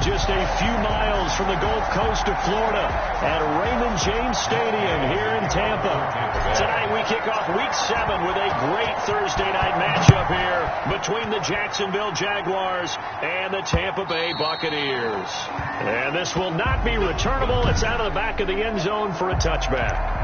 just a few miles from the Gulf Coast of Florida at Raymond James Stadium here in Tampa. Tonight we kick off Week 7 with a great Thursday night matchup here between the Jacksonville Jaguars and the Tampa Bay Buccaneers. And this will not be returnable. It's out of the back of the end zone for a touchback.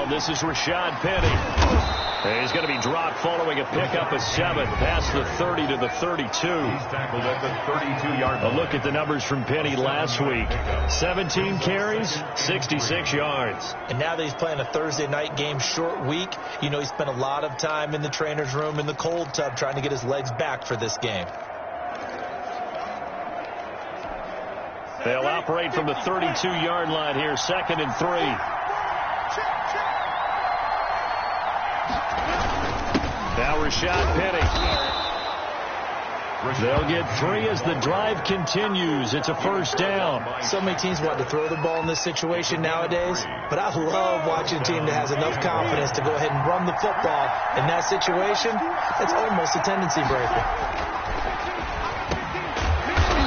This is Rashad Penny. He's going to be dropped following a pickup of 7 past the 30 to the 32. He's tackled at the 32-yard line. A look at the numbers from Penny last week. 17 carries, 66 yards. And now that he's playing a Thursday night game, short week, you know he spent a lot of time in the trainer's room in the cold tub trying to get his legs back for this game. They'll operate from the 32-yard line here, 2nd and 3. Now Rashad Penny. They'll get 3 as the drive continues. It's a first down. So many teams want to throw the ball in this situation nowadays, but I love watching a team that has enough confidence to go ahead and run the football. In that situation, it's almost a tendency breaker.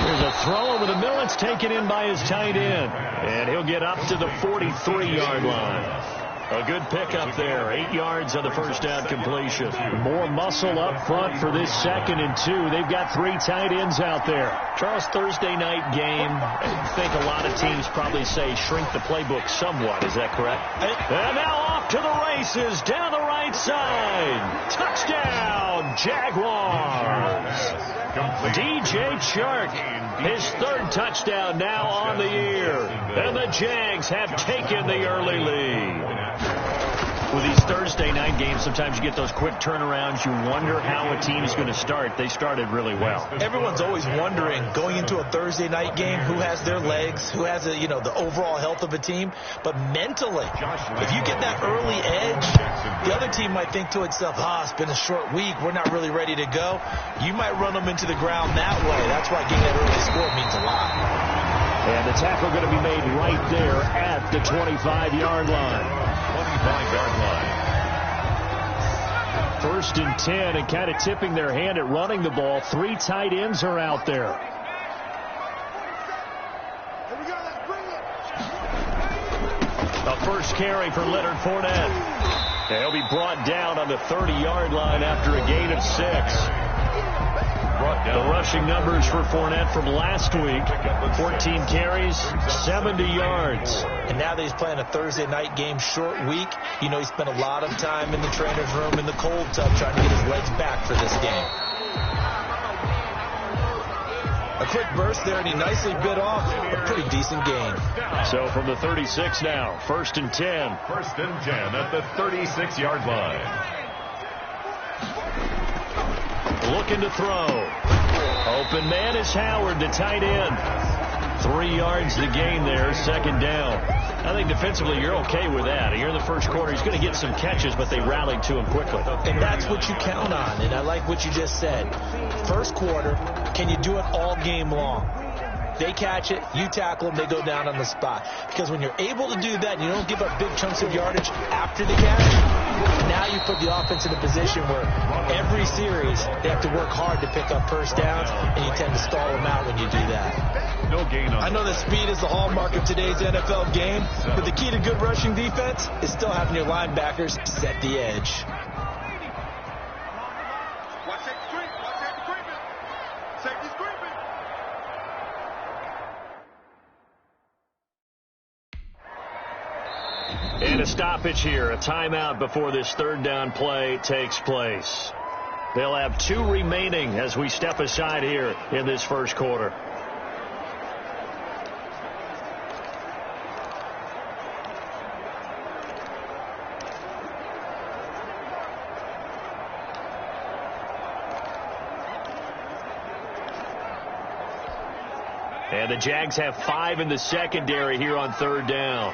There's a throw over the middle. It's taken in by his tight end, and he'll get up to the 43-yard line. A good pickup there. 8 yards on the first down completion. More muscle up front for this 2nd and 2. They've got 3 tight ends out there. Charles, Thursday night game, I think a lot of teams probably say shrink the playbook somewhat. Is that correct? And now off to the races down the right side. Touchdown, Jaguars. DJ Chark, his 3rd touchdown now on the year. And the Jags have taken the early lead. With these Thursday night games, sometimes you get those quick turnarounds. You wonder how a team is going to start. They started really well. Everyone's always wondering, going into a Thursday night game, who has their legs, who has the overall health of a team. But mentally, if you get that early edge, the other team might think to itself, it's been a short week. We're not really ready to go. You might run them into the ground that way. That's why getting that early score means a lot. And the tackle going to be made right there at the 25-yard line. 25-yard line. 1st and 10, and kind of tipping their hand at running the ball. 3 tight ends are out there. A first carry for Leonard Fournette. And he'll be brought down on the 30-yard line after a gain of 6. The rushing numbers for Fournette from last week, 14 carries, 70 yards. And now that he's playing a Thursday night game, short week, you know he spent a lot of time in the trainer's room in the cold tub trying to get his legs back for this game. A quick burst there, and he nicely bit off a pretty decent gain. So from the 36 now, 1st and 10. 1st and 10 at the 36-yard line. Looking to throw. Open man is Howard, the tight end. 3 yards the gain there, 2nd down. I think defensively you're okay with that. Here in the first quarter, he's going to get some catches, but they rallied to him quickly. And that's what you count on, and I like what you just said. First quarter, can you do it all game long? They catch it, you tackle them, they go down on the spot. Because when you're able to do that, and you don't give up big chunks of yardage after the catch, now you put the offense in a position where every series they have to work hard to pick up first downs, and you tend to stall them out when you do that. No gain on. I know that speed is the hallmark of today's NFL game, but the key to good rushing defense is still having your linebackers set the edge. And a stoppage here, a timeout before this 3rd down play takes place. They'll have 2 remaining as we step aside here in this first quarter. And the Jags have 5 in the secondary here on 3rd down.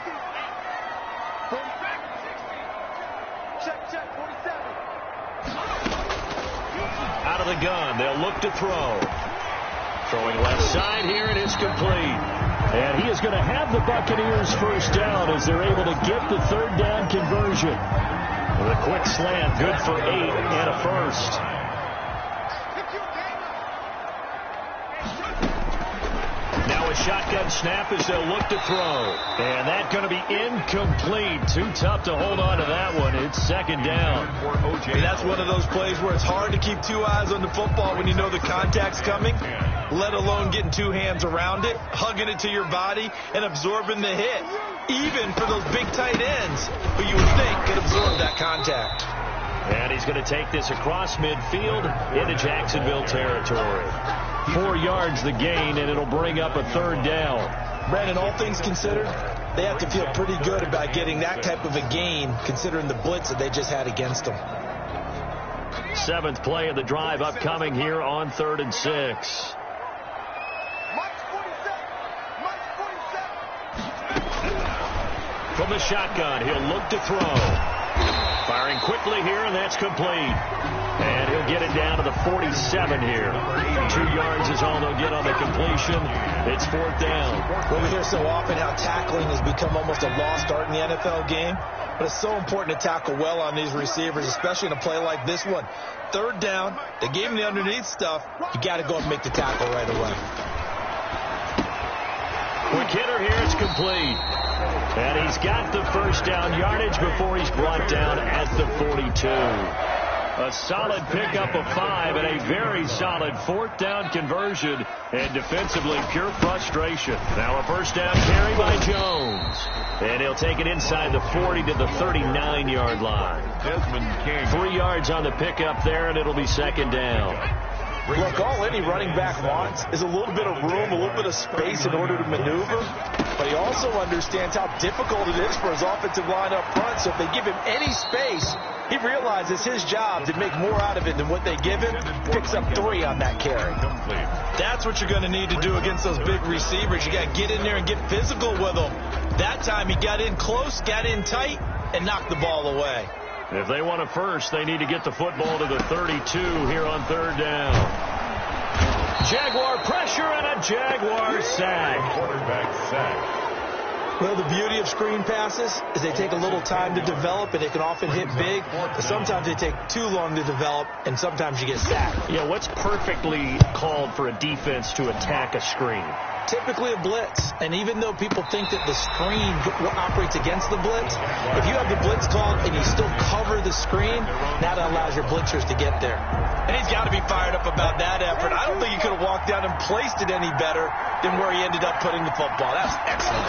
of the gun. They'll look to throw. Throwing left side here, and it's complete. And he is going to have the Buccaneers first down as they're able to get the third down conversion. With a quick slant, good for 8 and a first. Now a shotgun snap as they'll look to throw. And that's going to be incomplete. Too tough to hold on to that one. It's second down. And that's one of those plays where it's hard to keep two eyes on the football when you know the contact's coming, let alone getting two hands around it, hugging it to your body, and absorbing the hit. Even for those big tight ends who you would think could absorb that contact. And he's going to take this across midfield into Jacksonville territory. 4 yards the gain, and it'll bring up a third down. Brandon, all things considered, they have to feel pretty good about getting that type of a gain, considering the blitz that they just had against them. 7th play of the drive upcoming here on 3rd and 6. From the shotgun, he'll look to throw. Firing quickly here, and that's complete. And he'll get it down to the 47 here. 2 yards is all they'll get on the completion. It's 4th down. Well, we hear so often how tackling has become almost a lost art in the NFL game. But it's so important to tackle well on these receivers, especially in a play like this one. 3rd down, they gave him the underneath stuff. You got to go and make the tackle right away. Quick hitter here, it's complete. And he's got the first down yardage before he's brought down at the 42. A solid pickup of 5 and a very solid 4th down conversion. And defensively, pure frustration. Now a first down carry by Jones. And he'll take it inside the 40 to the 39-yard line. 3 yards on the pickup there, and it'll be 2nd down. Look, all any running back wants is a little bit of room, a little bit of space in order to maneuver. But he also understands how difficult it is for his offensive line up front. So if they give him any space, he realizes his job to make more out of it than what they give him. Picks up 3 on that carry. That's what you're going to need to do against those big receivers. You got to get in there and get physical with them. That time he got in close, got in tight, and knocked the ball away. If they want a first, they need to get the football to the 32 here on 3rd down. Jaguar pressure and a Jaguar sack. Quarterback sack. Well, the beauty of screen passes is they take a little time to develop, and they can often hit big, but sometimes they take too long to develop, and sometimes you get sacked. Yeah, what's perfectly called for a defense to attack a screen? Typically a blitz, and even though people think that the screen operates against the blitz, if you have the blitz called and you still cover the screen, that allows your blitzers to get there. And he's got to be fired up about that effort. I don't think he could have walked down and placed it any better than where he ended up putting the football. That's excellent.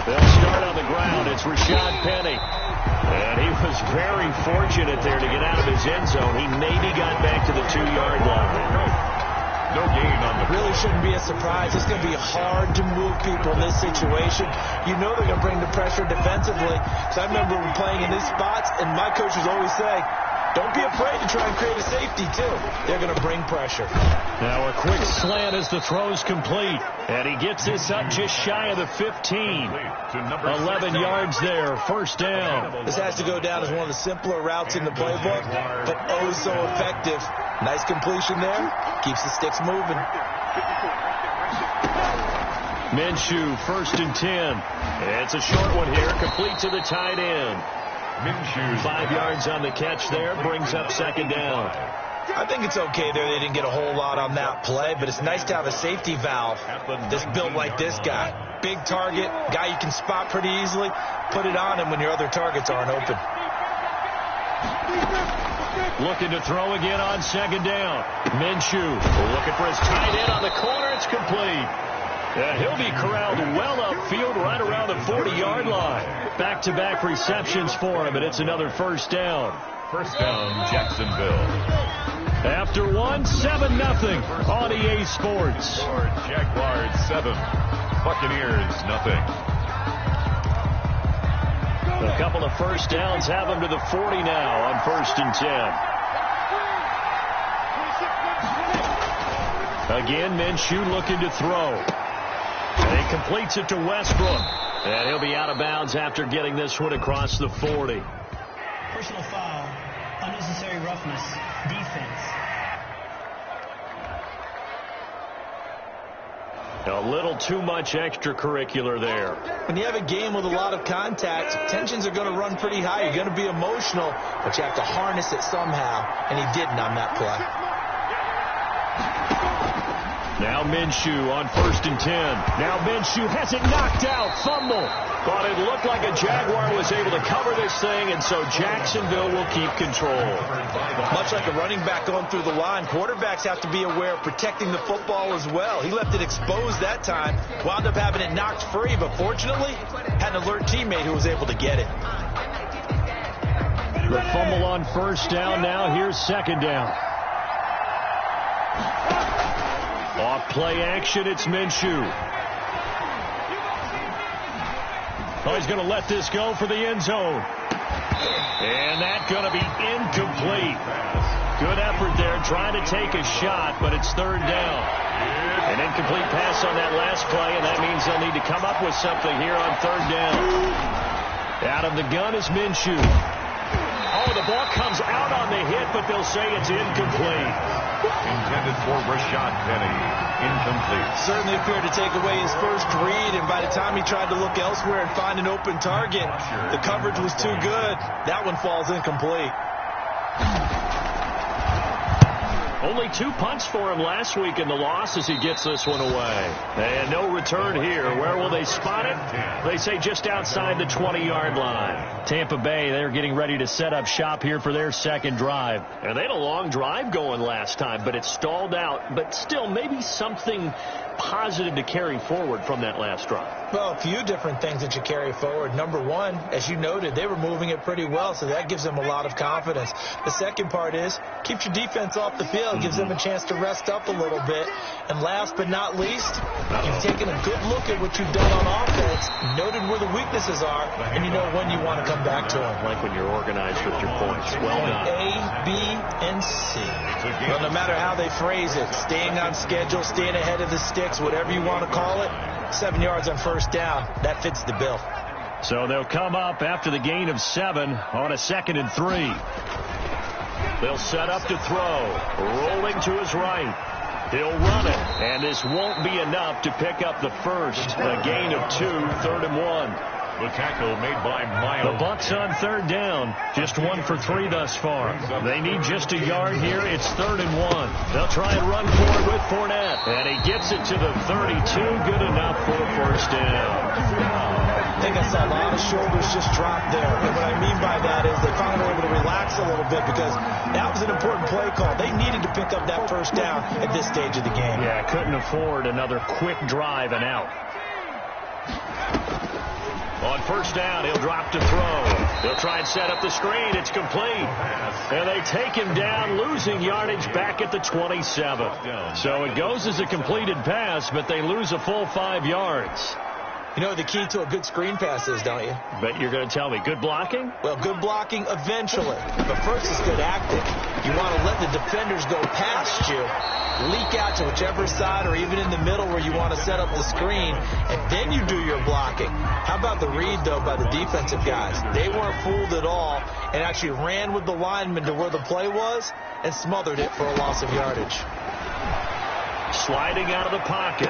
They'll start on the ground. It's Rashad Penny. And he was very fortunate there to get out of his end zone. He maybe got back to the 2-yard line. No gain on the really shouldn't be a surprise. It's going to be hard to move people in this situation. You know they're going to bring the pressure defensively. So I remember playing in these spots, and my coaches always say, don't be afraid to try and create a safety, too. They're going to bring pressure. Now a quick slant as the throw's complete. And he gets this up just shy of the 15. 11 yards there, first down. This has to go down as one of the simpler routes in the playbook, but oh so effective. Nice completion there. Keeps the sticks moving. Minshew, 1st and 10. It's a short one here, complete to the tight end. Minshew, 5 yards on the catch there, brings up 2nd down. I think it's okay there. They didn't get a whole lot on that play, but it's nice to have a safety valve that's built like this guy. Big target, guy you can spot pretty easily. Put it on him when your other targets aren't open. Looking to throw again on 2nd down. Minshew looking for his tight end on the corner. It's complete. And he'll be corralled well upfield right around the 40-yard line. Back-to-back receptions for him, and it's another first down. First down, Jacksonville. After 7-0 on EA Sports. Jaguars 7, Buccaneers 0. A couple of first downs have them to the 40 now on 1st and 10. Again, Minshew looking to throw. And he completes it to Westbrook. And he'll be out of bounds after getting this one across the 40. Personal foul, unnecessary roughness, defense. A little too much extracurricular there. When you have a game with a lot of contact, tensions are going to run pretty high. You're going to be emotional, but you have to harness it somehow, and he didn't on that play. Now Minshew on 1st and 10. Now Minshew has it knocked out. Fumble. Thought it looked like a Jaguar was able to cover this thing, and so Jacksonville will keep control. Much like a running back going through the line, quarterbacks have to be aware of protecting the football as well. He left it exposed that time, wound up having it knocked free, but fortunately, had an alert teammate who was able to get it. The fumble on 1st down. Now here's 2nd down. Off play action, it's Minshew. Oh, he's going to let this go for the end zone. And that's going to be incomplete. Good effort there, trying to take a shot, but it's 3rd down. An incomplete pass on that last play, and that means they'll need to come up with something here on 3rd down. Out of the gun is Minshew. Oh, the ball comes out on the hit, but they'll say it's incomplete. Intended for Rashad Penny. Incomplete. Certainly appeared to take away his first read, and by the time he tried to look elsewhere and find an open target, the coverage was too good. That one falls incomplete. Only 2 punts for him last week in the loss as he gets this one away. And no return here. Where will they spot it? They say just outside the 20-yard line. Tampa Bay, they're getting ready to set up shop here for their 2nd drive. And they had a long drive going last time, but it stalled out. But still, maybe something positive to carry forward from that last drive. Well, a few different things that you carry forward. Number one, as you noted, they were moving it pretty well, so that gives them a lot of confidence. The second part is, keeps your defense off the field, gives them a chance to rest up a little bit. And last but not least, you've taken a good look at what you've done on offense, noted where the weaknesses are, and you know when you want to come back to them. Like when you're organized with your points. Well done. A, B, and C. Well, no matter how they phrase it, staying on schedule, staying ahead of the sticks, whatever you want to call it, 7 yards on 1st down, that fits the bill. So they'll come up after the gain of 7 on a 2nd and 3. They'll set up to throw. Rolling to his right. He'll run it, and this won't be enough to pick up the first. A gain of 2, 3rd and 1. The tackle made by Miles. The Bucs on 3rd down. Just 1 for 3 thus far. They need just a yard here. It's 3rd and 1. They'll try and run for it with Fournette. And he gets it to the 32. Good enough for a 1st down. I think I saw a lot of shoulders just drop there. And what I mean by that is they finally were able to relax a little bit because that was an important play call. They needed to pick up that 1st down at this stage of the game. Yeah, couldn't afford another quick drive and out. On 1st down, he'll drop to throw. He'll try and set up the screen. It's complete. And they take him down, losing yardage back at the 27. So it goes as a completed pass, but they lose a full 5 yards. You know the key to a good screen pass is, don't you? Bet you're going to tell me. Good blocking? Well, good blocking eventually. But first is good acting. You want to let the defenders go past you, leak out to whichever side or even in the middle where you want to set up the screen, and then you do your blocking. How about the read, though, by the defensive guys? They weren't fooled at all and actually ran with the lineman to where the play was and smothered it for a loss of yardage. Sliding out of the pocket.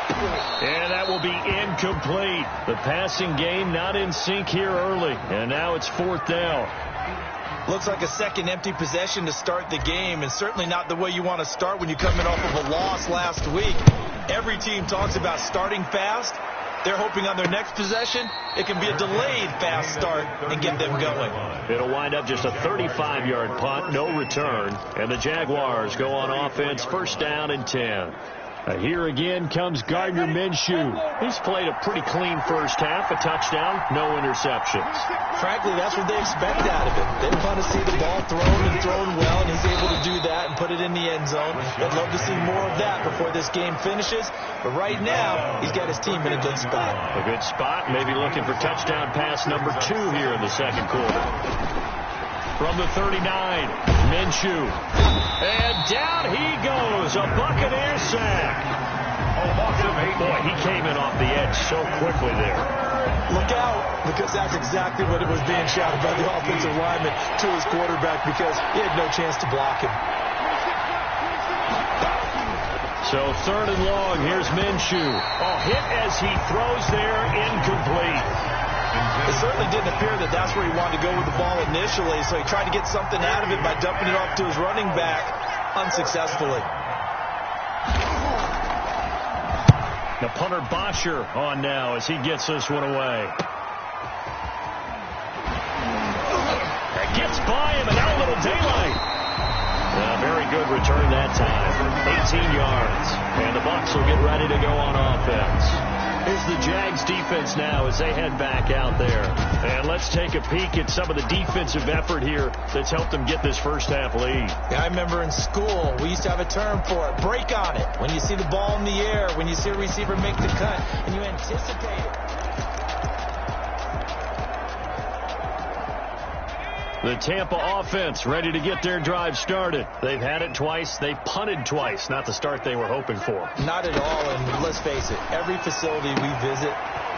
And that will be incomplete. The passing game not in sync here early. And now it's 4th down. Looks like a second empty possession to start the game, and certainly not the way you want to start when you're coming off of a loss last week. Every team talks about starting fast. They're hoping on their next possession, it can be a delayed fast start and get them going. It'll wind up just a 35-yard punt, no return. And the Jaguars go on offense, 1st down and 10. Here again comes Gardner Minshew. He's played a pretty clean first half, a touchdown, no interceptions. Frankly, that's what they expect out of him. They want to see the ball thrown and thrown well, and he's able to do that and put it in the end zone. They'd love to see more of that before this game finishes. But right now, he's got his team in a good spot. A good spot, maybe looking for touchdown pass number 2 here in the 2nd quarter. From the 39, Minshew. And down he goes, a Buccaneer sack. Boy, he came in off the edge so quickly there. Look out, because that's exactly what it was being shouted by the offensive lineman to his quarterback because he had no chance to block him. So 3rd and long. Here's Minshew. Oh, hit as he throws there, incomplete. It certainly didn't appear that that's where he wanted to go with the ball initially, so he tried to get something out of it by dumping it off to his running back unsuccessfully. The punter Bosher on now as he gets this one away. That gets by him, and now a little daylight. Very good return that time. 18 yards. And the Bucs will get ready to go on offense. Here's the Jags defense now as they head back out there. And let's take a peek at some of the defensive effort here that's helped them get this first half lead. Yeah, I remember in school, we used to have a term for it. Break on it. When you see the ball in the air, when you see a receiver make the cut, and you anticipate it. The Tampa offense ready to get their drive started. They've had it twice. They punted twice. Not the start they were hoping for. Not at all, and let's face it, every facility we visit,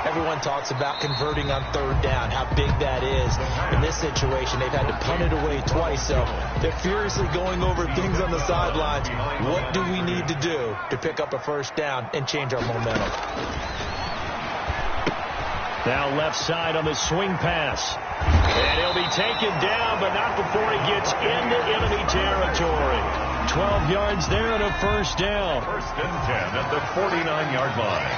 everyone talks about converting on 3rd down, how big that is. In this situation, they've had to punt it away twice, so they're furiously going over things on the sidelines. What do we need to do to pick up a 1st down and change our momentum? Now left side on the swing pass. And he'll be taken down, but not before he gets into enemy territory. 12 yards there and a 1st down. 1st and 10 at the 49-yard line.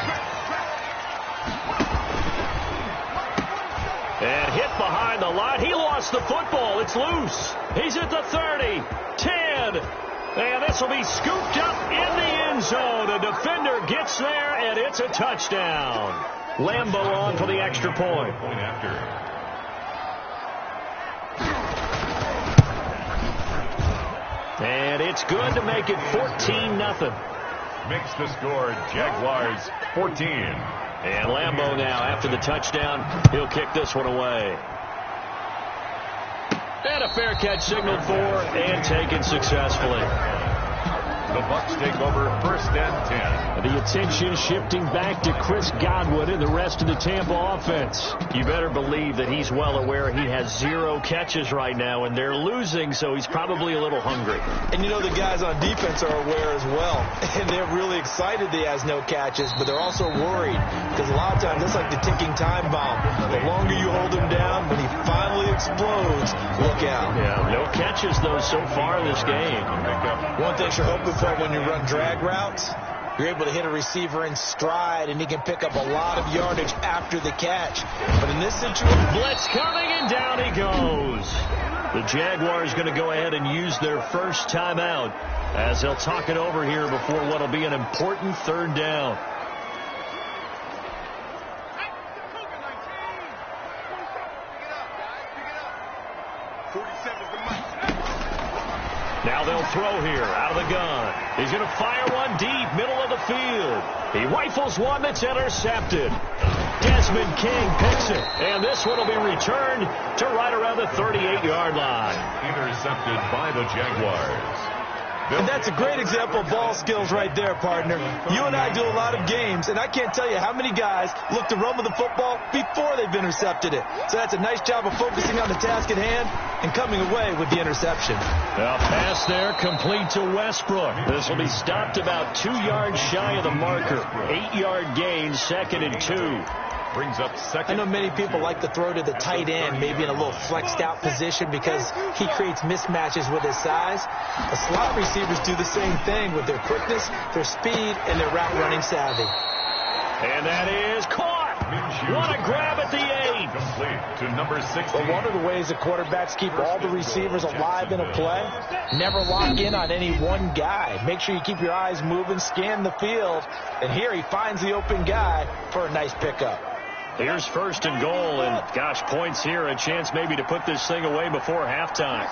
And hit behind the line. He lost the football. It's loose. He's at the 30, 10. And this will be scooped up in the end zone. The defender gets there, and it's a touchdown. Lambeau on for the extra point. Point after. And it's good to make it 14-0. Makes the score Jaguars 14. And Lambeau now, after the touchdown, he'll kick this one away. And a fair catch signaled for and taken successfully. The Bucs take over 1st and 10. The attention shifting back to Chris Godwin and the rest of the Tampa offense. You better believe that he's well aware he has 0 catches right now, and they're losing, so he's probably a little hungry. And you know the guys on defense are aware as well. And they're really excited he has no catches, but they're also worried because a lot of times it's like the ticking time bomb. The longer you hold him down, when he finally explodes, look out. Yeah, no catches, though, so far in this game. One thing you're hoping for when you run drag routes, you're able to hit a receiver in stride, and he can pick up a lot of yardage after the catch. But in this situation, blitz coming, and down he goes. The Jaguars going to go ahead and use their first timeout as they'll talk it over here before what will be an important 3rd down. Now they'll throw here out of the gun. He's going to fire one deep, middle of the field. He rifles one that's intercepted. Desmond King picks it, and this one will be returned to right around the 38-yard line. Intercepted by the Jaguars. And that's a great example of ball skills right there, partner. You and I do a lot of games, and I can't tell you how many guys look to run with the football before they've intercepted it. So that's a nice job of focusing on the task at hand and coming away with the interception. A pass there complete to Westbrook. This will be stopped about 2 yards shy of the marker. 8-yard gain, 2nd and 2. Brings up 2nd. I know many people like to throw to the tight end, maybe in a little flexed out position because he creates mismatches with his size. The slot receivers do the same thing with their quickness, their speed, and their route running savvy. And that is caught. What a grab at the 8. Complete to number 16. But one of the ways the quarterbacks keep all the receivers alive in a play, never lock in on any one guy. Make sure you keep your eyes moving, scan the field, and here he finds the open guy for a nice pickup. Here's 1st and goal, and gosh, points here, a chance maybe to put this thing away before halftime.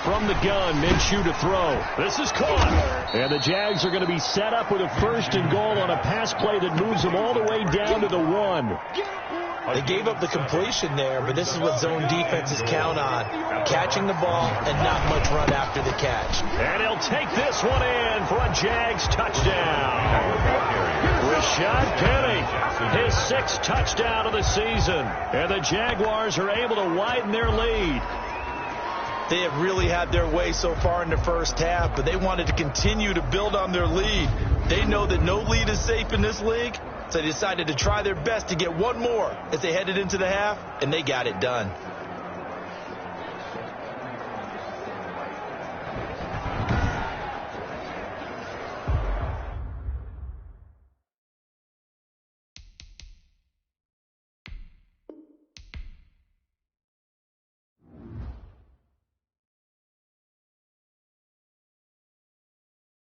From the gun, Minshew to throw. This is caught. And the Jags are going to be set up with a 1st and goal on a pass play that moves them all the way down to the 1. They gave up the completion there, but this is what zone defenses count on. Catching the ball and not much run after the catch. And he'll take this one in for a Jags touchdown. Rashad Penny, his 6th touchdown of the season. And the Jaguars are able to widen their lead. They have really had their way so far in the first half, but they wanted to continue to build on their lead. They know that no lead is safe in this league, so they decided to try their best to get one more as they headed into the half, and they got it done.